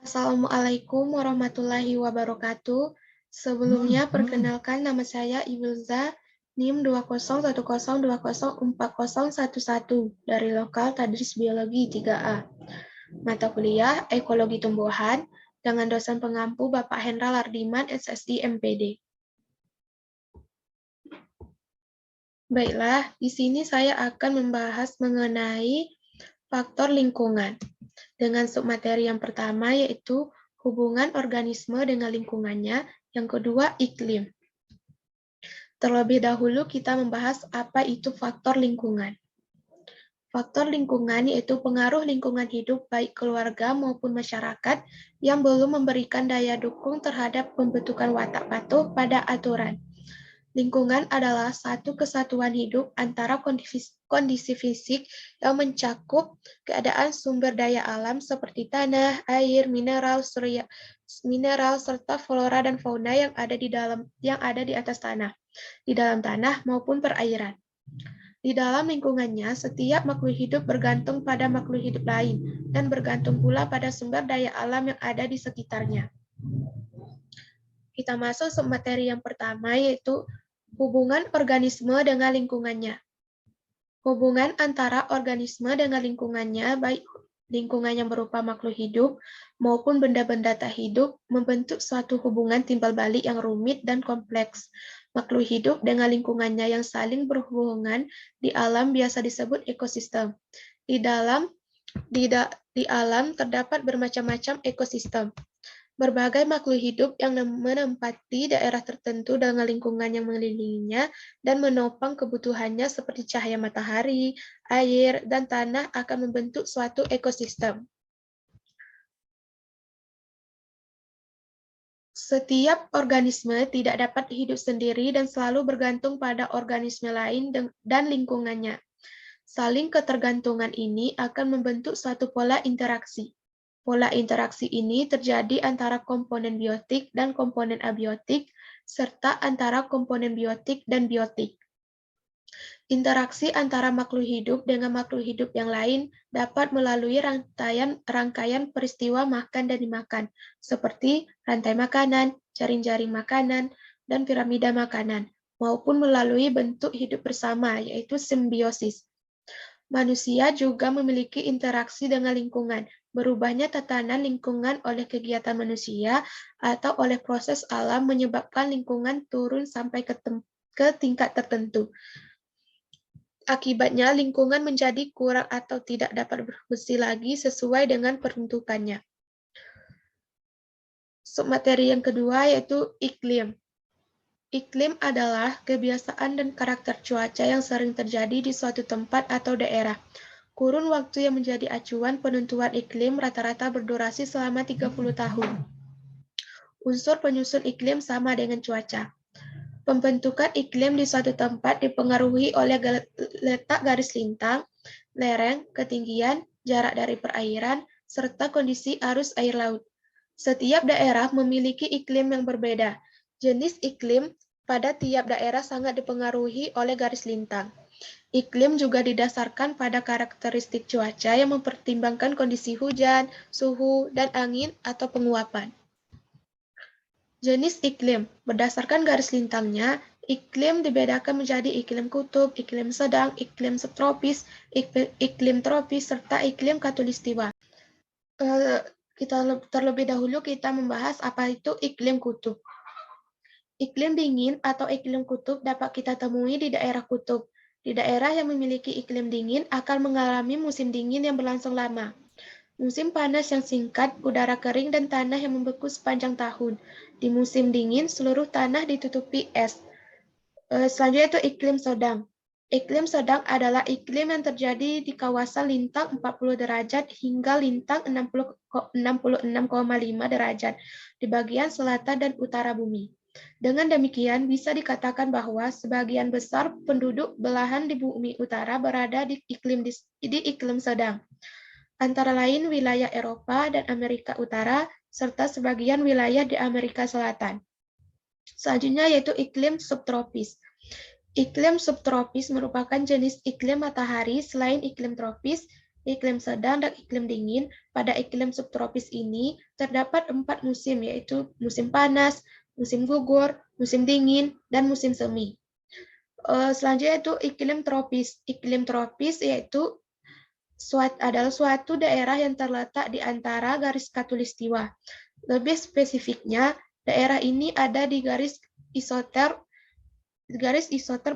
Assalamualaikum warahmatullahi wabarakatuh. Sebelumnya, perkenalkan nama saya Ibilza, NIM 20102040011 dari Lokal Tadris Biologi 3A. Mata kuliah Ekologi Tumbuhan dengan dosen pengampu Bapak Hendra Lardiman, SSI MPD. Baiklah, di sini saya akan membahas mengenai faktor lingkungan. Dengan submateri yang pertama yaitu hubungan organisme dengan lingkungannya, yang kedua iklim. Terlebih dahulu kita membahas apa itu faktor lingkungan. Faktor lingkungan yaitu pengaruh lingkungan hidup baik keluarga maupun masyarakat yang belum memberikan daya dukung terhadap pembentukan watak patuh pada aturan. Lingkungan adalah satu kesatuan hidup antara kondisi fisik yang mencakup keadaan sumber daya alam seperti tanah, air, mineral, serta flora dan fauna yang ada di atas tanah, di dalam tanah maupun perairan. Di dalam lingkungannya, setiap makhluk hidup bergantung pada makhluk hidup lain dan bergantung pula pada sumber daya alam yang ada di sekitarnya. Kita masuk submateri yang pertama yaitu hubungan organisme dengan lingkungannya. Hubungan antara organisme dengan lingkungannya, baik lingkungan yang berupa makhluk hidup maupun benda-benda tak hidup, membentuk suatu hubungan timbal balik yang rumit dan kompleks. Makhluk hidup dengan lingkungannya yang saling berhubungan di alam biasa disebut ekosistem. Di alam terdapat bermacam-macam ekosistem. Berbagai makhluk hidup yang menempati daerah tertentu dengan lingkungan yang mengelilinginya dan menopang kebutuhannya seperti cahaya matahari, air, dan tanah akan membentuk suatu ekosistem. Setiap organisme tidak dapat hidup sendiri dan selalu bergantung pada organisme lain dan lingkungannya. Saling ketergantungan ini akan membentuk suatu pola interaksi. Pola interaksi ini terjadi antara komponen biotik dan komponen abiotik, serta antara komponen biotik dan biotik. Interaksi antara makhluk hidup dengan makhluk hidup yang lain dapat melalui rangkaian peristiwa makan dan dimakan, seperti rantai makanan, jaring-jaring makanan, dan piramida makanan, maupun melalui bentuk hidup bersama, yaitu simbiosis. Manusia juga memiliki interaksi dengan lingkungan. Berubahnya tatanan lingkungan oleh kegiatan manusia atau oleh proses alam menyebabkan lingkungan turun sampai ke tingkat tertentu. Akibatnya, lingkungan menjadi kurang atau tidak dapat berfungsi lagi sesuai dengan peruntukannya. Submateri yang kedua yaitu iklim. Iklim adalah kebiasaan dan karakter cuaca yang sering terjadi di suatu tempat atau daerah. Kurun waktu yang menjadi acuan penentuan iklim rata-rata berdurasi selama 30 tahun. Unsur penyusun iklim sama dengan cuaca. Pembentukan iklim di suatu tempat dipengaruhi oleh letak garis lintang, lereng, ketinggian, jarak dari perairan, serta kondisi arus air laut. Setiap daerah memiliki iklim yang berbeda. Jenis iklim pada tiap daerah sangat dipengaruhi oleh garis lintang. Iklim juga didasarkan pada karakteristik cuaca yang mempertimbangkan kondisi hujan, suhu, dan angin atau penguapan. Jenis iklim. Berdasarkan garis lintangnya, iklim dibedakan menjadi iklim kutub, iklim sedang, iklim subtropis, iklim tropis, serta iklim khatulistiwa. Terlebih dahulu kita membahas apa itu iklim kutub. Iklim dingin atau iklim kutub dapat kita temui di daerah kutub. Di daerah yang memiliki iklim dingin akan mengalami musim dingin yang berlangsung lama. Musim panas yang singkat, udara kering, dan tanah yang membeku sepanjang tahun. Di musim dingin, seluruh tanah ditutupi es. Selanjutnya itu iklim sedang. Iklim sedang adalah iklim yang terjadi di kawasan lintang 40 derajat hingga lintang 66,5 derajat di bagian selatan dan utara bumi. Dengan demikian, bisa dikatakan bahwa sebagian besar penduduk belahan di bumi utara berada di iklim sedang, antara lain wilayah Eropa dan Amerika Utara, serta sebagian wilayah di Amerika Selatan. Selanjutnya yaitu iklim subtropis. Iklim subtropis merupakan jenis iklim matahari selain iklim tropis, iklim sedang, dan iklim dingin. Pada iklim subtropis ini terdapat 4 musim, yaitu musim panas, musim gugur, musim dingin, dan musim semi. Selanjutnya itu iklim tropis. Iklim tropis yaitu adalah suatu daerah yang terletak di antara garis khatulistiwa. Lebih spesifiknya, daerah ini ada di garis isoter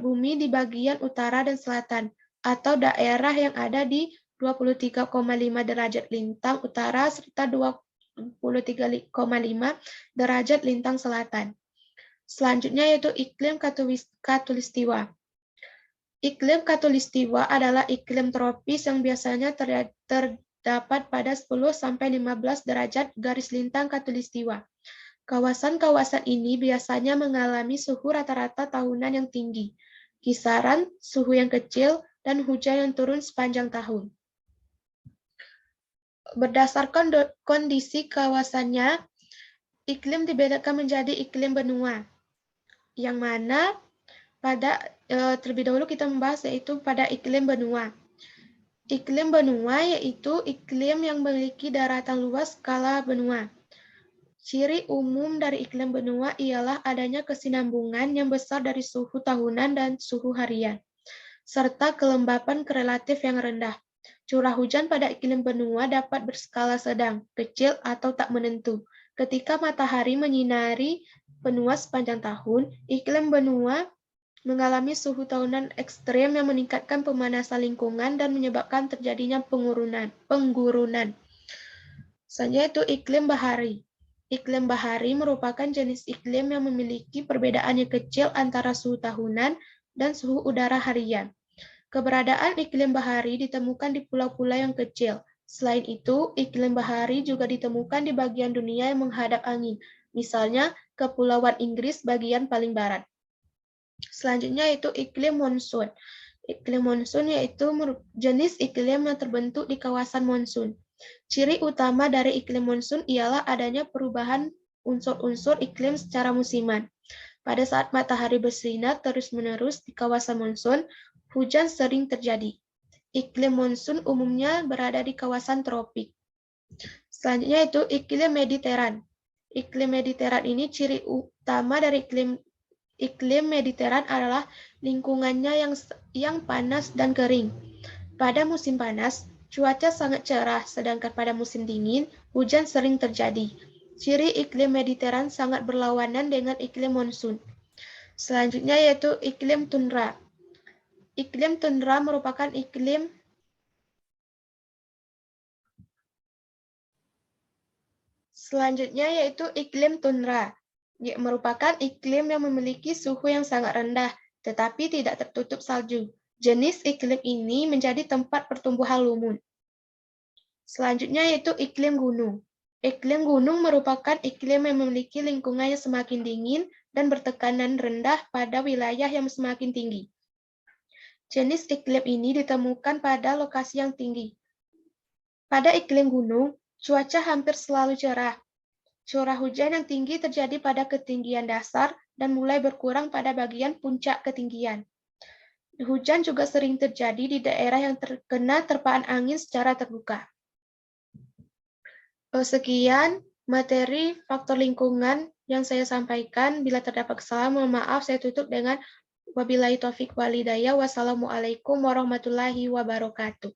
bumi di bagian utara dan selatan, atau daerah yang ada di 23,5 derajat lintang utara serta 23,5 derajat lintang selatan. Selanjutnya yaitu iklim khatulistiwa. Iklim khatulistiwa adalah iklim tropis yang biasanya terdapat pada 10-15 derajat garis lintang khatulistiwa. Kawasan-kawasan ini biasanya mengalami suhu rata-rata tahunan yang tinggi, kisaran suhu yang kecil, dan hujan yang turun sepanjang tahun. Berdasarkan kondisi kawasannya, iklim dibedakan menjadi iklim benua, yang mana terlebih dahulu kita membahas yaitu pada iklim benua. Iklim benua yaitu iklim yang memiliki daratan luas skala benua. Ciri umum dari iklim benua ialah adanya kesinambungan yang besar dari suhu tahunan dan suhu harian, serta kelembapan relatif yang rendah. Curah hujan pada iklim benua dapat berskala sedang, kecil, atau tak menentu. Ketika matahari menyinari benua sepanjang tahun, iklim benua mengalami suhu tahunan ekstrem yang meningkatkan pemanasan lingkungan dan menyebabkan terjadinya penggurunan. Selanjutnya itu iklim bahari. Iklim bahari merupakan jenis iklim yang memiliki perbedaan yang kecil antara suhu tahunan dan suhu udara harian. Keberadaan iklim bahari ditemukan di pulau-pulau yang kecil. Selain itu, iklim bahari juga ditemukan di bagian dunia yang menghadap angin, misalnya Kepulauan Inggris bagian paling barat. Selanjutnya yaitu iklim monsun. Iklim monsun yaitu jenis iklim yang terbentuk di kawasan monsun. Ciri utama dari iklim monsun ialah adanya perubahan unsur-unsur iklim secara musiman. Pada saat matahari bersinar terus-menerus di kawasan monsun, hujan sering terjadi. Iklim monsun umumnya berada di kawasan tropik. Selanjutnya itu iklim mediteran. Iklim mediteran ini ciri utama dari iklim mediteran adalah lingkungannya yang panas dan kering. Pada musim panas, cuaca sangat cerah, sedangkan pada musim dingin, hujan sering terjadi. Ciri iklim mediteran sangat berlawanan dengan iklim monsun. Selanjutnya yaitu iklim tundra. Iklim tundra merupakan iklim merupakan iklim yang memiliki suhu yang sangat rendah, tetapi tidak tertutup salju. Jenis iklim ini menjadi tempat pertumbuhan lumut. Selanjutnya yaitu iklim gunung. Iklim gunung merupakan iklim yang memiliki lingkungan yang semakin dingin dan bertekanan rendah pada wilayah yang semakin tinggi. Jenis iklim ini ditemukan pada lokasi yang tinggi. Pada iklim gunung, cuaca hampir selalu cerah. Curah hujan yang tinggi terjadi pada ketinggian dasar dan mulai berkurang pada bagian puncak ketinggian. Hujan juga sering terjadi di daerah yang terkena terpaan angin secara terbuka. Sekian materi faktor lingkungan yang saya sampaikan. Bila terdapat kesalahan, mohon maaf. Saya tutup dengan wabillahi taufiq walhidayah. Wassalamualaikum warahmatullahi wabarakatuh.